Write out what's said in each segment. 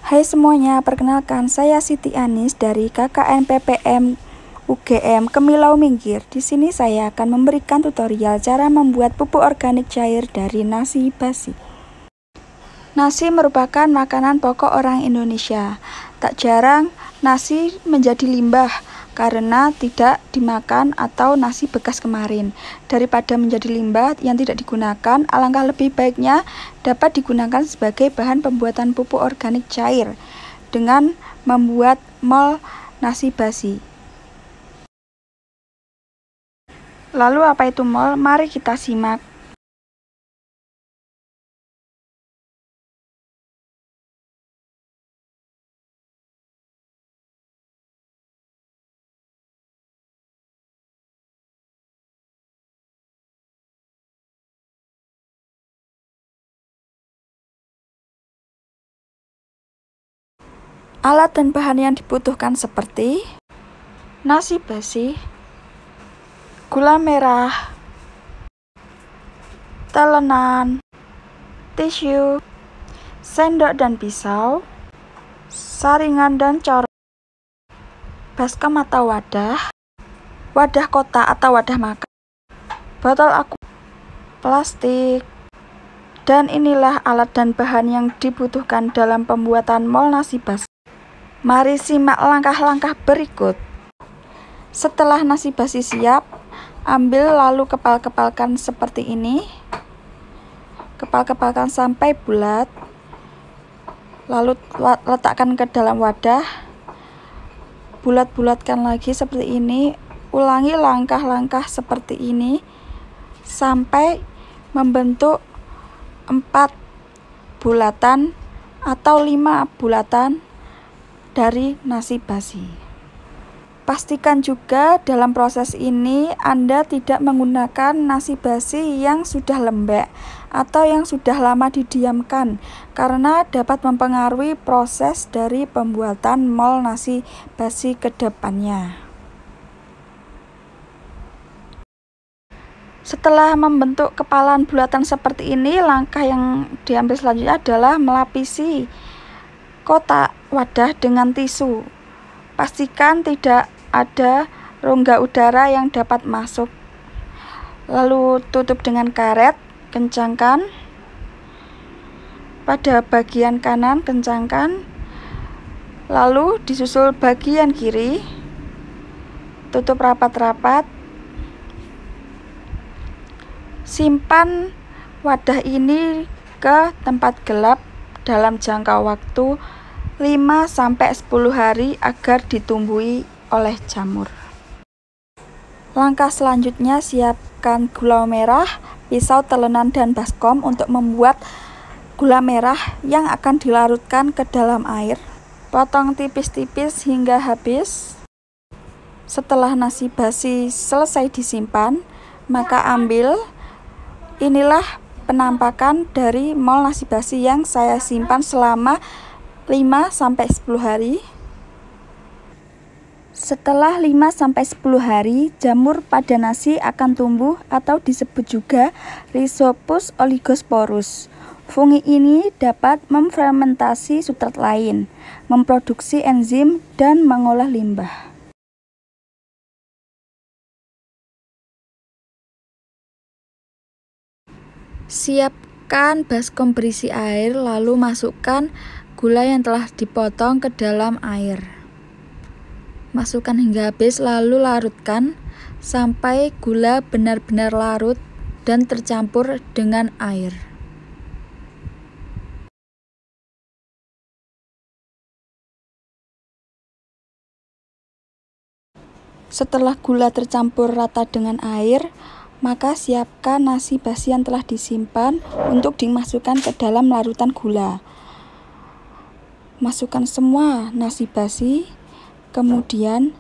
Hai semuanya, perkenalkan saya Siti Anis dari KKN PPM UGM Kemilau Minggir. Di sini saya akan memberikan tutorial cara membuat pupuk organik cair dari nasi basi. Nasi merupakan makanan pokok orang Indonesia. Tak jarang nasi menjadi limbah karena tidak dimakan atau nasi bekas kemarin. Daripada menjadi limbah yang tidak digunakan, alangkah lebih baiknya dapat digunakan sebagai bahan pembuatan pupuk organik cair dengan membuat mol nasi basi. Lalu apa itu mol? Mari kita simak. Alat dan bahan yang dibutuhkan seperti nasi basi, gula merah, telenan, tisu, sendok dan pisau, saringan dan corong, baskom atau wadah kotak atau wadah makan, botol aqua, plastik. Dan inilah alat dan bahan yang dibutuhkan dalam pembuatan mol nasi basi. Mari simak langkah-langkah berikut. Setelah nasi basi siap, ambil lalu kepal-kepalkan seperti ini. Kepal-kepalkan sampai bulat. Lalu letakkan ke dalam wadah. Bulat-bulatkan lagi seperti ini. Ulangi langkah-langkah seperti ini sampai membentuk 4 bulatan atau 5 bulatan dari nasi basi. Pastikan juga dalam proses ini Anda tidak menggunakan nasi basi yang sudah lembek atau yang sudah lama didiamkan, karena dapat mempengaruhi proses dari pembuatan mol nasi basi ke depannya. Setelah membentuk kepalan bulatan seperti ini, langkah yang diambil selanjutnya adalah melapisi kotak wadah dengan tisu. Pastikan tidak ada rongga udara yang dapat masuk. Lalu tutup dengan karet, kencangkan. Pada bagian kanan kencangkan. Lalu disusul bagian kiri. Tutup rapat-rapat. Simpan wadah ini ke tempat gelap dalam jangka waktu 5-10 hari agar ditumbuhi oleh jamur. Langkah selanjutnya, siapkan gula merah, pisau, telenan, dan baskom untuk membuat gula merah yang akan dilarutkan ke dalam air. Potong tipis-tipis hingga habis. Setelah nasi basi selesai disimpan, maka ambil. Inilah penampakan dari mol nasi basi yang saya simpan selama 5-10 hari. Setelah 5-10 hari, jamur pada nasi akan tumbuh atau disebut juga Rhizopus oligosporus. Fungi ini dapat memfermentasi substrat lain, memproduksi enzim, dan mengolah limbah. Siapkan baskom berisi air, lalu masukkan gula yang telah dipotong ke dalam air. Masukkan hingga habis, lalu larutkan sampai gula benar-benar larut dan tercampur dengan air. Setelah gula tercampur rata dengan air, maka siapkan nasi basi yang telah disimpan untuk dimasukkan ke dalam larutan gula. Masukkan semua nasi basi, kemudian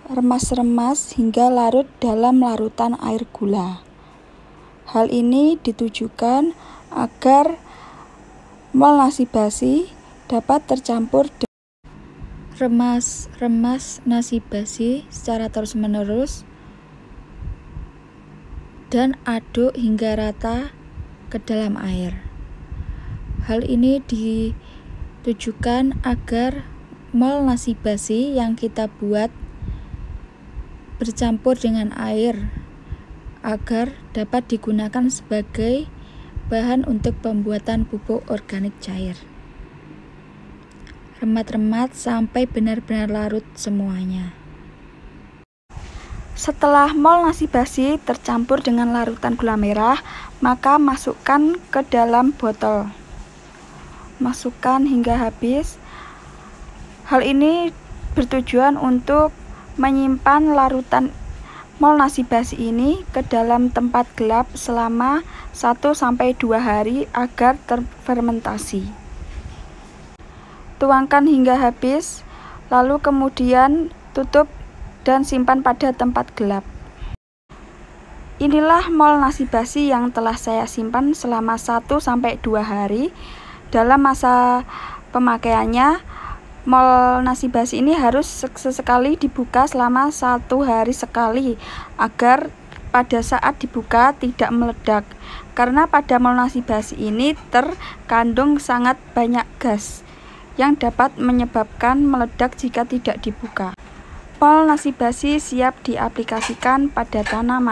remas-remas hingga larut dalam larutan air gula. Hal ini ditujukan agar mol nasi basi dapat tercampur. Remas nasi basi secara terus-menerus dan aduk hingga rata ke dalam air. Hal ini Tujukan agar mol nasi basi yang kita buat bercampur dengan air agar dapat digunakan sebagai bahan untuk pembuatan pupuk organik cair. Remat-remat sampai benar-benar larut semuanya. Setelah mol nasi basi tercampur dengan larutan gula merah, maka masukkan ke dalam botol. Masukkan hingga habis. Hal ini bertujuan untuk menyimpan larutan mol nasi basi ini ke dalam tempat gelap selama 1-2 hari agar terfermentasi. Tuangkan hingga habis, lalu kemudian tutup dan simpan pada tempat gelap. Inilah mol nasi basi yang telah saya simpan selama 1-2 hari. Dalam masa pemakaiannya, mol nasi basi ini harus sesekali dibuka selama 1 hari sekali agar pada saat dibuka tidak meledak, karena pada mol nasi basi ini terkandung sangat banyak gas yang dapat menyebabkan meledak jika tidak dibuka. Mol nasi basi siap diaplikasikan pada tanaman.